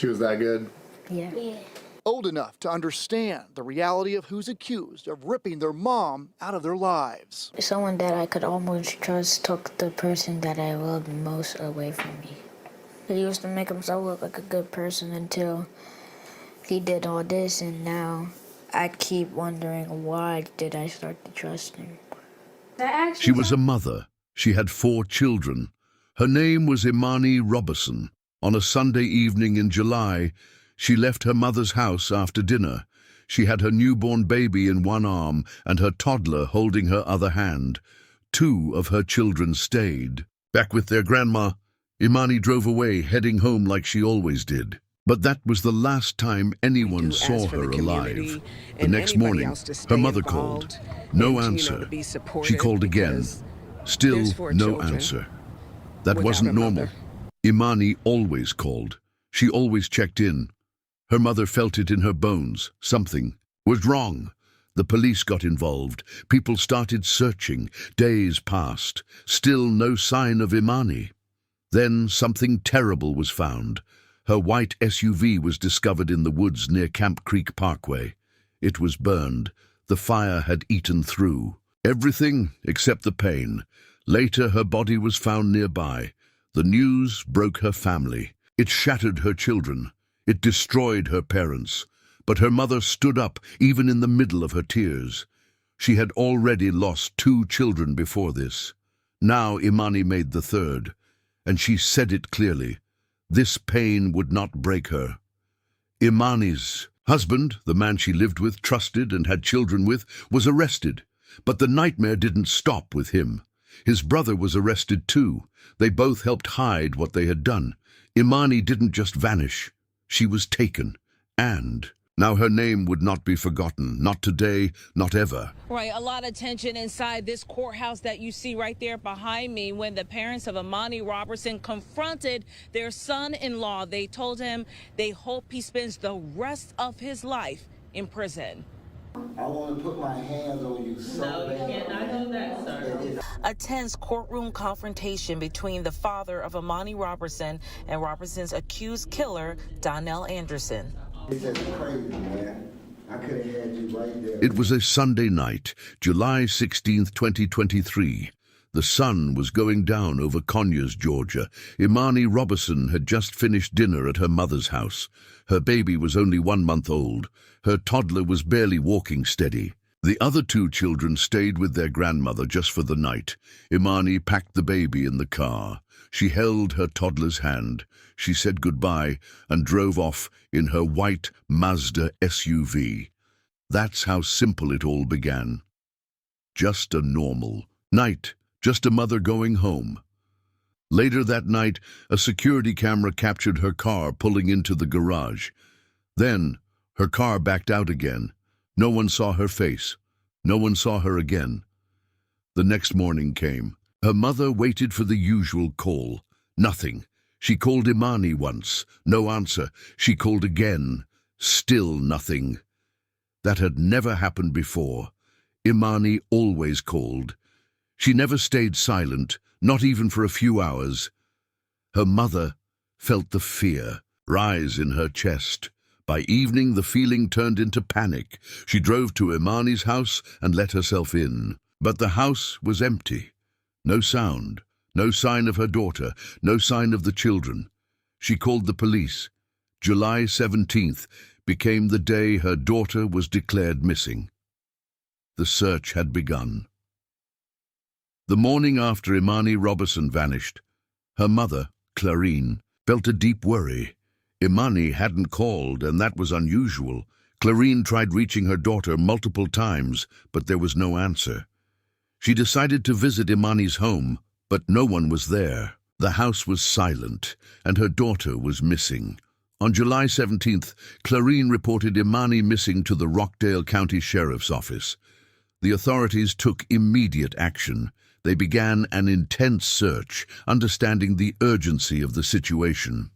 She was that good? Yeah. Old enough to understand the reality of who's accused of ripping their mom out of their lives. Someone that I could almost trust took the person that I loved most away from me. He used to make himself look like a good person until he did all this, and now I keep wondering, why did I start to trust him? She was a mother. She had 4 children. Her name was Imani Roberson. On a Sunday evening in July, she left her mother's house after dinner. She had her newborn baby in one arm and her toddler holding her other hand. 2 of her children stayed. Back with their grandma, Imani drove away, heading home like she always did. But that was the last time anyone saw her alive. The next morning, her mother called. No answer. She called again. Still no answer. That wasn't normal. Imani always called. She always checked in. Her mother felt it in her bones. Something was wrong. The police got involved. People started searching. Days passed. Still no sign of Imani. Then something terrible was found. Her white SUV was discovered in the woods near Camp Creek Parkway. It was burned. The fire had eaten through everything except the pain. Later, her body was found nearby. The news broke her family. It shattered her children. It destroyed her parents. But her mother stood up, even in the middle of her tears. She had already lost 2 children before this. Now Imani made the 3rd, and she said it clearly. This pain would not break her. Imani's husband, the man she lived with, trusted, and had children with, was arrested. But the nightmare didn't stop with him. His brother was arrested too. They both helped hide what they had done. Imani didn't just vanish. She was taken. And now her name would not be forgotten. Not today, not ever. Right, a lot of tension inside this courthouse that you see right there behind me when the parents of Imani Roberson confronted their son-in-law. They told him they hope he spends the rest of his life in prison. I want to put my hands on you so bad. No, you cannot do that, sir. A tense courtroom confrontation between the father of Imani Roberson and Roberson's accused killer, Donnell Anderson. It's just crazy, man. I could have had you right there. It was a Sunday night, July 16th, 2023. The sun was going down over Conyers, Georgia. Imani Roberson had just finished dinner at her mother's house. Her baby was only 1 month old. Her toddler was barely walking steady. The other 2 children stayed with their grandmother just for the night. Imani packed the baby in the car. She held her toddler's hand. She said goodbye and drove off in her white Mazda SUV. That's how simple it all began. Just a normal night. Just a mother going home. Later that night, a security camera captured her car pulling into the garage. Then, her car backed out again. No one saw her face. No one saw her again. The next morning came. Her mother waited for the usual call. Nothing. She called Imani once. No answer. She called again. Still nothing. That had never happened before. Imani always called. She never stayed silent, not even for a few hours. Her mother felt the fear rise in her chest. By evening, the feeling turned into panic. She drove to Imani's house and let herself in. But the house was empty. No sound, no sign of her daughter, no sign of the children. She called the police. July 17th became the day her daughter was declared missing. The search had begun. The morning after Imani Roberson vanished, her mother, Clarine, felt a deep worry. Imani hadn't called, and that was unusual. Clarine tried reaching her daughter multiple times, but there was no answer. She decided to visit Imani's home, but no one was there. The house was silent, and her daughter was missing. On July 17th, Clarine reported Imani missing to the Rockdale County Sheriff's Office. The authorities took immediate action. They began an intense search, understanding the urgency of the situation.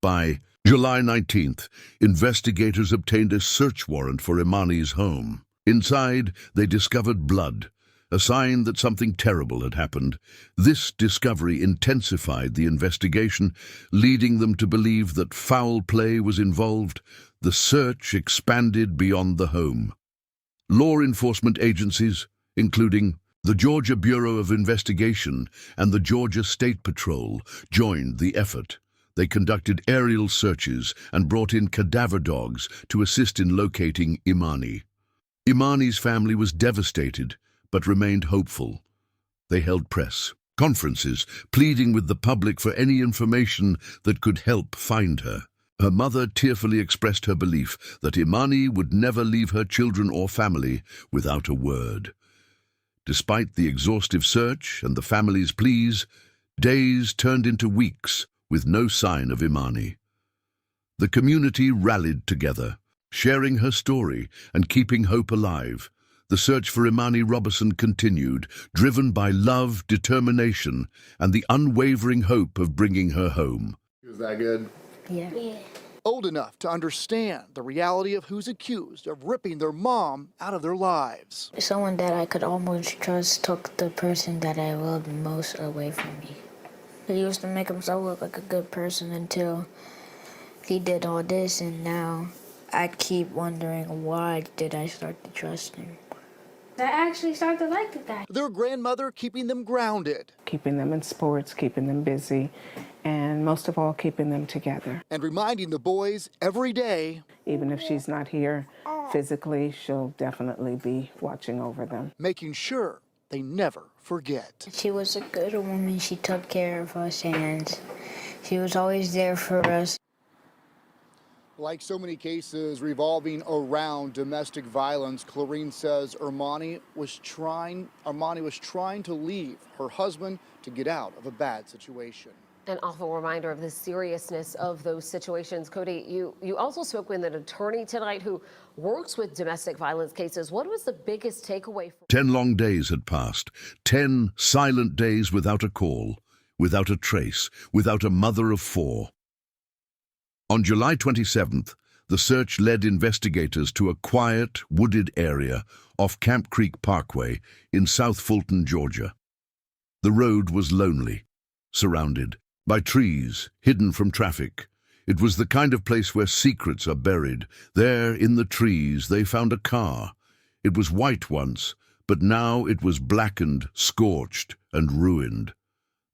By July 19th, investigators obtained a search warrant for Imani's home. Inside, they discovered blood. a sign that something terrible had happened. This discovery intensified the investigation, leading them to believe that foul play was involved. The search expanded beyond the home. Law enforcement agencies, including the Georgia Bureau of Investigation and the Georgia State Patrol, joined the effort. They conducted aerial searches and brought in cadaver dogs to assist in locating Imani. Imani's family was devastated, but remained hopeful. They held press conferences, pleading with the public for any information that could help find her. Her mother tearfully expressed her belief that Imani would never leave her children or family without a word. Despite the exhaustive search and the family's pleas, days turned into weeks with no sign of Imani. The community rallied together, sharing her story and keeping hope alive. The search for Imani Roberson continued, driven by love, determination, and the unwavering hope of bringing her home. Is that good? Yeah. Old enough to understand the reality of who's accused of ripping their mom out of their lives. Someone that I could almost trust took the person that I loved most away from me. He used to make himself look like a good person until he did all this, and now I keep wondering, why did I start to trust him? I actually started to like the guy. Their grandmother keeping them grounded. Keeping them in sports, keeping them busy, and most of all, keeping them together. And reminding the boys every day. Even if she's not here physically, she'll definitely be watching over them. Making sure they never forget. She was a good woman. She took care of us, and she was always there for us. Like so many cases revolving around domestic violence, Clarine says Imani was trying to leave her husband to get out of a bad situation. An awful reminder of the seriousness of those situations. Cody, you also spoke with an attorney tonight who works with domestic violence cases. What was the biggest takeaway? 10 long days had passed, 10 silent days without a call, without a trace, without a mother of 4. On July 27th, the search led investigators to a quiet, wooded area off Camp Creek Parkway in South Fulton, Georgia. The road was lonely, surrounded by trees, hidden from traffic. It was the kind of place where secrets are buried. There, in the trees, they found a car. It was white once, but now it was blackened, scorched, and ruined.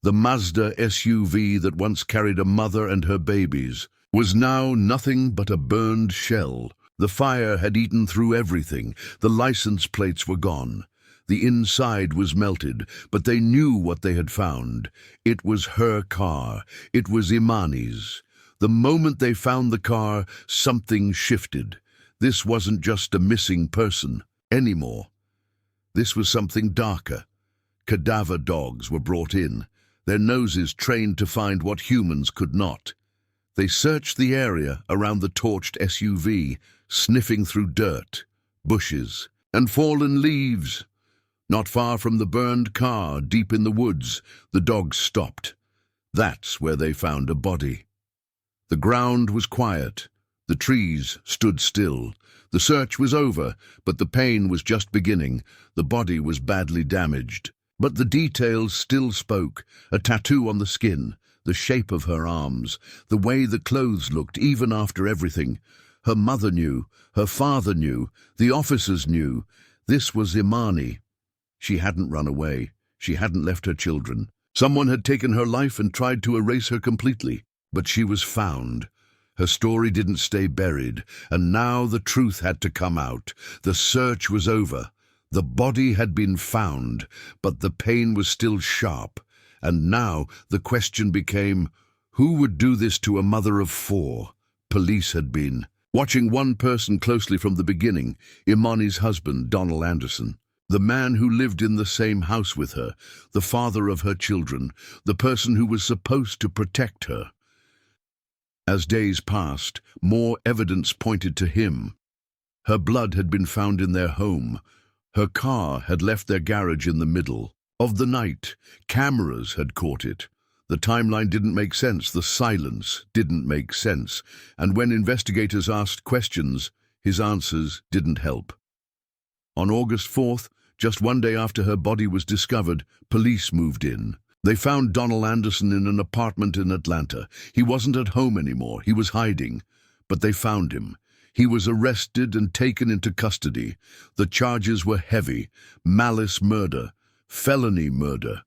The Mazda SUV that once carried a mother and her babies was now nothing but a burned shell. The fire had eaten through everything. The license plates were gone. The inside was melted, but they knew what they had found. It was her car. It was Imani's. The moment they found the car, something shifted. This wasn't just a missing person anymore. This was something darker. Cadaver dogs were brought in, their noses trained to find what humans could not. They searched the area around the torched SUV, sniffing through dirt, bushes, and fallen leaves. Not far from the burned car, deep in the woods, the dogs stopped. That's where they found a body. The ground was quiet. The trees stood still. The search was over, but the pain was just beginning. The body was badly damaged. But the details still spoke. A tattoo on the skin, the shape of her arms, the way the clothes looked, even after everything. Her mother knew, her father knew, the officers knew. This was Imani. She hadn't run away. She hadn't left her children. Someone had taken her life and tried to erase her completely. But she was found. Her story didn't stay buried, and now the truth had to come out. The search was over. The body had been found, but the pain was still sharp. And now the question became, who would do this to a mother of 4? Police had been. Watching one person closely from the beginning, Imani's husband, Donald Anderson. The man who lived in the same house with her, the father of her children, the person who was supposed to protect her. As days passed, more evidence pointed to him. Her blood had been found in their home. Her car had left their garage in the middle of the night. Cameras had caught it. The timeline didn't make sense. The silence didn't make sense. And when investigators asked questions, his answers didn't help. On August 4th, Just one day after her body was discovered, police moved in. They found Donald Anderson in an apartment in Atlanta. He wasn't at home anymore. He was hiding. But they found him. He was arrested and taken into custody. The charges were heavy: malice murder, felony murder,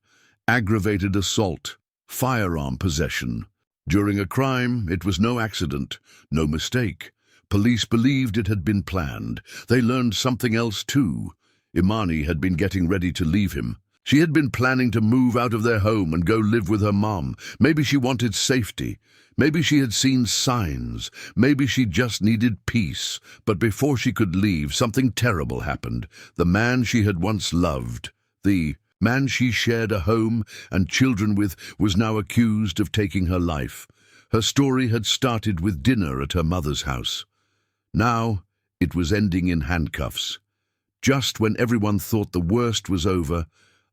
aggravated assault, firearm possession. During a crime, it was no accident, no mistake. Police believed it had been planned. They learned something else too. Imani had been getting ready to leave him. She had been planning to move out of their home and go live with her mom. Maybe she wanted safety. Maybe she had seen signs. Maybe she just needed peace. But before she could leave, something terrible happened. The man she had once loved, the man she shared a home and children with, was now accused of taking her life. Her story had started with dinner at her mother's house. Now it was ending in handcuffs. Just when everyone thought the worst was over,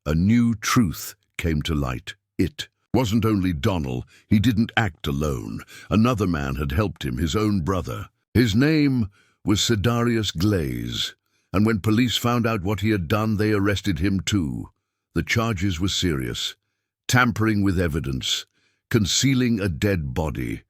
a new truth came to light. It wasn't only Donald. He didn't act alone. Another man had helped him, his own brother. His name was Sedarius Glaze, and when police found out what he had done, they arrested him too. The charges were serious: tampering with evidence, concealing a dead body.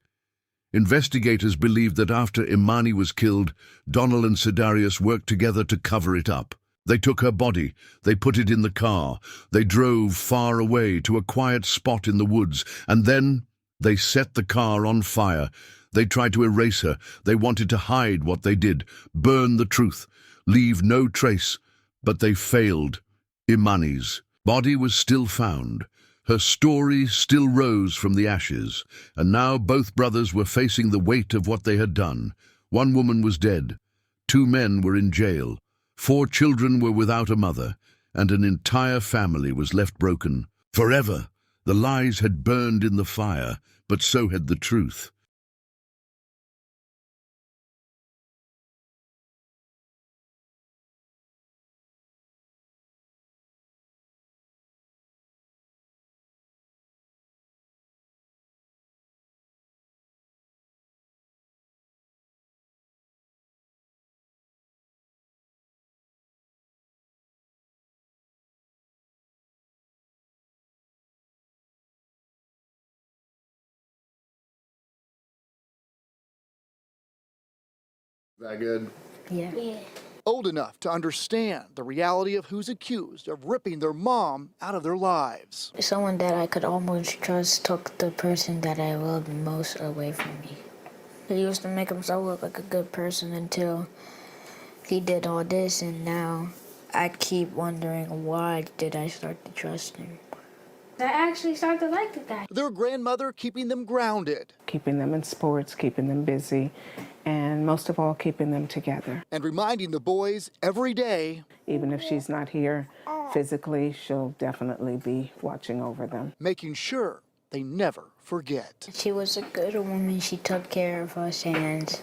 Investigators believed that after Imani was killed, Donald and Sedarius worked together to cover it up. They took her body, they put it in the car, they drove far away to a quiet spot in the woods, and then they set the car on fire. They tried to erase her. They wanted to hide what they did, burn the truth, leave no trace, but they failed. Imani's body was still found. Her story still rose from the ashes, and now both brothers were facing the weight of what they had done. One woman was dead. 2 men were in jail. 4 children were without a mother, and an entire family was left broken. Forever, the lies had burned in the fire, but so had the truth. That good? Yeah. Old enough to understand the reality of who's accused of ripping their mom out of their lives. Someone that I could almost trust took the person that I loved most away from me. He used to make himself look like a good person until he did all this, and now I keep wondering, why did I start to trust him? I actually started to like the guy. Their grandmother keeping them grounded. Keeping them in sports, keeping them busy, and most of all, keeping them together. And reminding the boys every day. Even if she's not here physically, she'll definitely be watching over them. Making sure they never forget. She was a good woman. She took care of us, and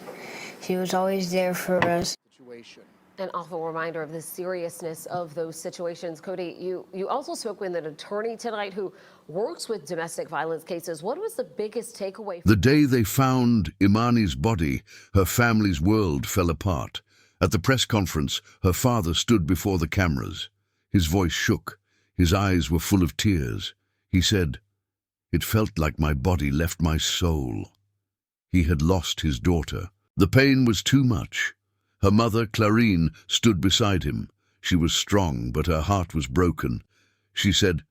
she was always there for us. Situation. An awful reminder of the seriousness of those situations. Cody, you also spoke with an attorney tonight who works with domestic violence cases. What was the biggest takeaway? The day they found Imani's body, her family's world fell apart. At the press conference, her father stood before the cameras. His voice shook. His eyes were full of tears. He said, "It felt like my body left my soul." He had lost his daughter. The pain was too much. Her mother, Clarine, stood beside him. She was strong, but her heart was broken. She said,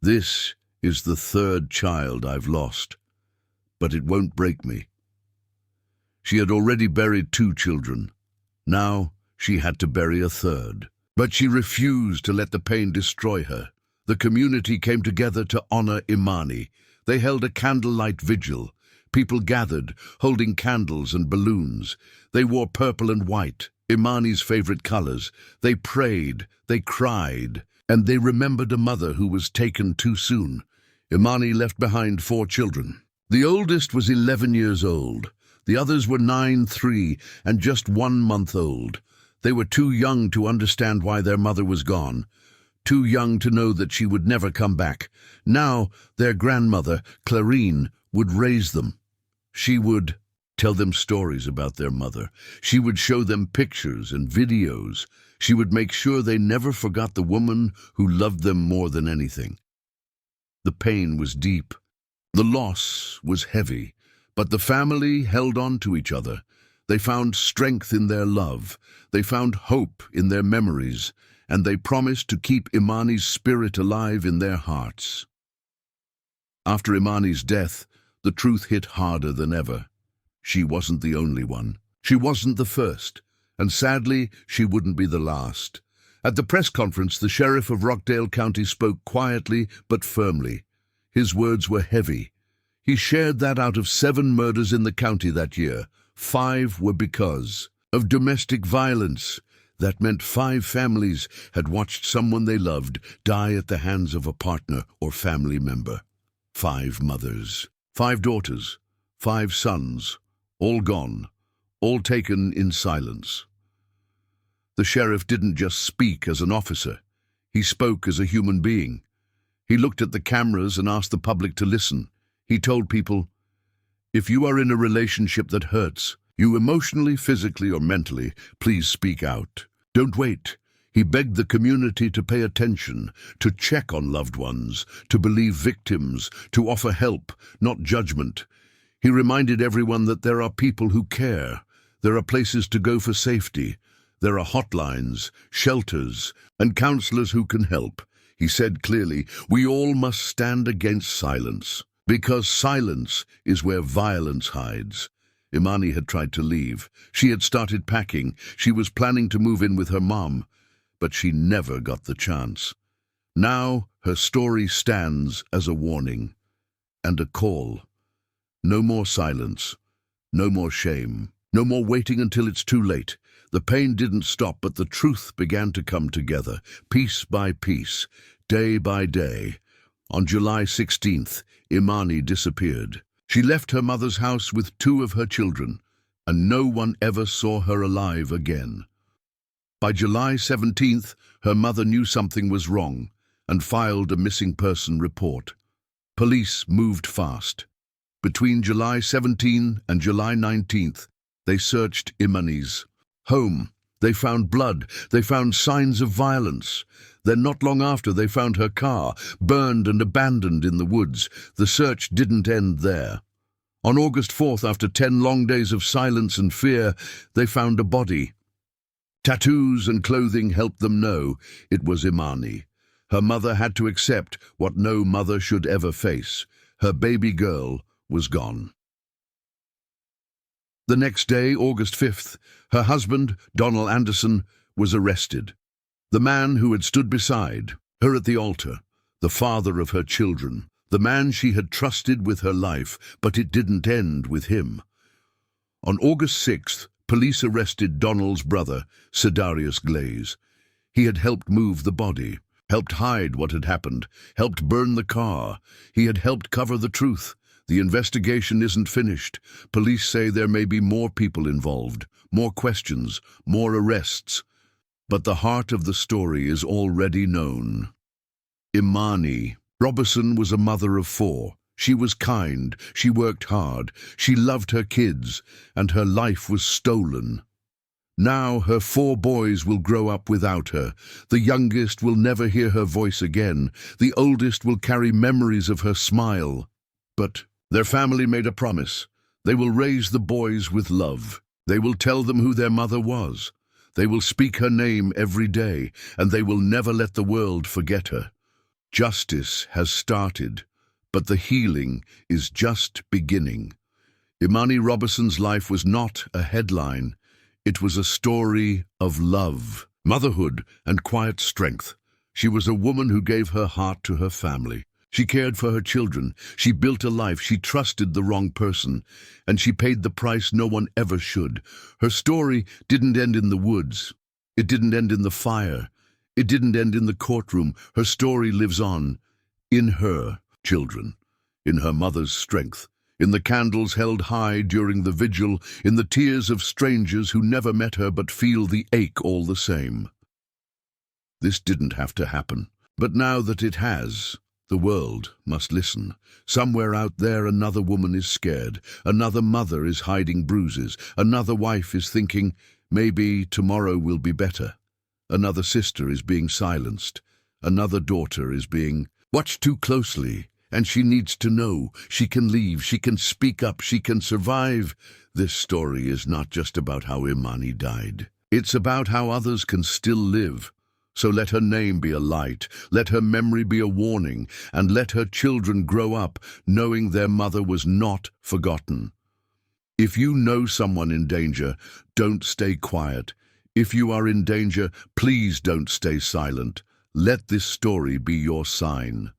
"This is the 3rd child I've lost, but it won't break me." She had already buried 2 children. Now she had to bury a 3rd. But she refused to let the pain destroy her. The community came together to honor Imani. They held a candlelight vigil. People gathered, holding candles and balloons. They wore purple and white, Imani's favorite colors. They prayed, they cried, and they remembered a mother who was taken too soon. Imani left behind 4 children. The oldest was 11 years old. The others were 9, 3, and just 1 month old. They were too young to understand why their mother was gone, too young to know that she would never come back. Now their grandmother, Clarine, would raise them. She would tell them stories about their mother. She would show them pictures and videos. She would make sure they never forgot the woman who loved them more than anything. The pain was deep. The loss was heavy, but the family held on to each other. They found strength in their love. They found hope in their memories, and they promised to keep Imani's spirit alive in their hearts. After Imani's death, the truth hit harder than ever. She wasn't the only one. She wasn't the first, and sadly, she wouldn't be the last. At the press conference, the sheriff of Rockdale County spoke quietly but firmly. His words were heavy. He shared that out of 7 murders in the county that year, 5 were because of domestic violence. That meant 5 families had watched someone they loved die at the hands of a partner or family member. 5 mothers, 5 daughters, 5 sons, all gone, all taken in silence. The sheriff didn't just speak as an officer. He spoke as a human being. He looked at the cameras and asked the public to listen. He told people, "If you are in a relationship that hurts you emotionally, physically, or mentally, please speak out. Don't wait." He begged the community to pay attention, to check on loved ones, to believe victims, to offer help, not judgment. He reminded everyone that there are people who care. There are places to go for safety. There are hotlines, shelters, and counselors who can help. He said clearly, we all must stand against silence, because silence is where violence hides. Imani had tried to leave. She had started packing. She was planning to move in with her mom, but she never got the chance. Now her story stands as a warning and a call. No more silence, no more shame, no more waiting until it's too late. The pain didn't stop, but the truth began to come together, piece by piece, day by day. On July 16th, Imani disappeared. She left her mother's house with 2 of her children, and no one ever saw her alive again. By July 17th, her mother knew something was wrong and filed a missing person report. Police moved fast. Between July 17 and July 19th, they searched Imani's home. They found blood. They found signs of violence. Then not long after, they found her car, burned and abandoned in the woods. The search didn't end there. On August 4th, after 10 long days of silence and fear, they found a body. Tattoos and clothing helped them know it was Imani. Her mother had to accept what no mother should ever face. Her baby girl was gone. The next day, August 5th, her husband, Donald Anderson, was arrested. The man who had stood beside her at the altar, the father of her children, the man she had trusted with her life, but it didn't end with him. On August 6th, police arrested Donald's brother, Sedarius Glaze. He had helped move the body, helped hide what had happened, helped burn the car. He had helped cover the truth. The investigation isn't finished. Police say there may be more people involved, more questions, more arrests. But the heart of the story is already known. Imani Roberson was a mother of 4. She was kind, she worked hard, she loved her kids, and her life was stolen. Now her 4 boys will grow up without her. The youngest will never hear her voice again. The oldest will carry memories of her smile. But their family made a promise. They will raise the boys with love. They will tell them who their mother was. They will speak her name every day, and they will never let the world forget her. Justice has started, but the healing is just beginning. Imani Roberson's life was not a headline. It was a story of love, motherhood, and quiet strength. She was a woman who gave her heart to her family. She cared for her children. She built a life. She trusted the wrong person, and she paid the price no one ever should. Her story didn't end in the woods. It didn't end in the fire. It didn't end in the courtroom. Her story lives on in her children, in her mother's strength, in the candles held high during the vigil, in the tears of strangers who never met her but feel the ache all the same. This didn't have to happen, but now that it has, The world must listen. Somewhere out there another woman is scared, another mother is hiding bruises, another wife is thinking, maybe tomorrow will be better. Another sister is being silenced, another daughter is being watched too closely, and she needs to know she can leave, she can speak up, she can survive. This story is not just about how Imani died. It's about how others can still live. So let her name be a light, let her memory be a warning, and let her children grow up knowing their mother was not forgotten. If you know someone in danger, don't stay quiet. If you are in danger, please don't stay silent. Let this story be your sign.